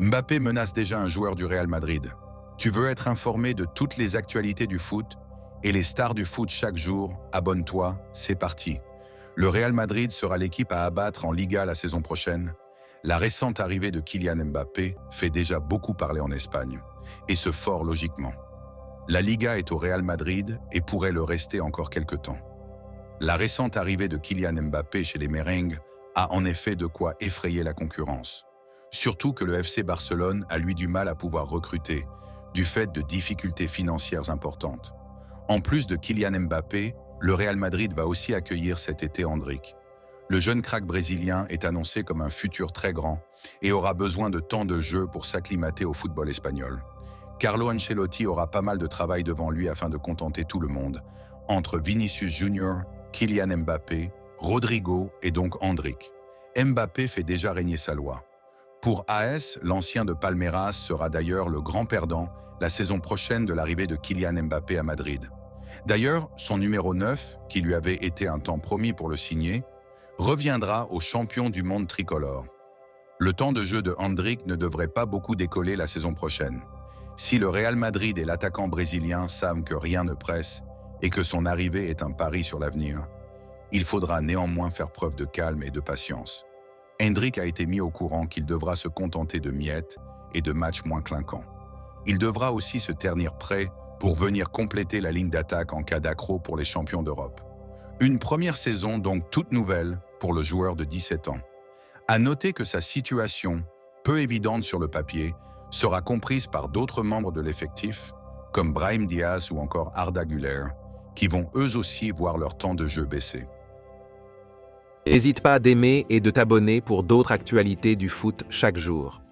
Mbappé menace déjà un joueur du Real Madrid. Tu veux être informé de toutes les actualités du foot et les stars du foot chaque jour? Abonne-toi, c'est parti. Le Real Madrid sera l'équipe à abattre en Liga la saison prochaine. La récente arrivée de Kylian Mbappé fait déjà beaucoup parler en Espagne, et ce fort logiquement. La Liga est au Real Madrid et pourrait le rester encore quelque temps. La récente arrivée de Kylian Mbappé chez les merengues a en effet de quoi effrayer la concurrence. Surtout que le FC Barcelone a lui du mal à pouvoir recruter, du fait de difficultés financières importantes. En plus de Kylian Mbappé, le Real Madrid va aussi accueillir cet été Endrick. Le jeune crack brésilien est annoncé comme un futur très grand et aura besoin de temps de jeu pour s'acclimater au football espagnol. Carlo Ancelotti aura pas mal de travail devant lui afin de contenter tout le monde, entre Vinicius Junior, Kylian Mbappé, Rodrigo et donc Endrick. Mbappé fait déjà régner sa loi. Pour AS, l'ancien de Palmeiras sera d'ailleurs le grand perdant la saison prochaine de l'arrivée de Kylian Mbappé à Madrid. D'ailleurs, son numéro 9, qui lui avait été un temps promis pour le signer, reviendra au champion du monde tricolore. Le temps de jeu de Endrick ne devrait pas beaucoup décoller la saison prochaine. Si le Real Madrid et l'attaquant brésilien savent que rien ne presse et que son arrivée est un pari sur l'avenir, il faudra néanmoins faire preuve de calme et de patience. Endrick a été mis au courant qu'il devra se contenter de miettes et de matchs moins clinquants. Il devra aussi se ternir prêt pour venir compléter la ligne d'attaque en cas d'accro pour les champions d'Europe. Une première saison donc toute nouvelle pour le joueur de 17 ans. À noter que sa situation, peu évidente sur le papier, sera comprise par d'autres membres de l'effectif, comme Brahim Diaz ou encore Arda Güler, qui vont eux aussi voir leur temps de jeu baisser. N'hésite pas d'aimer et de t'abonner pour d'autres actualités du foot chaque jour.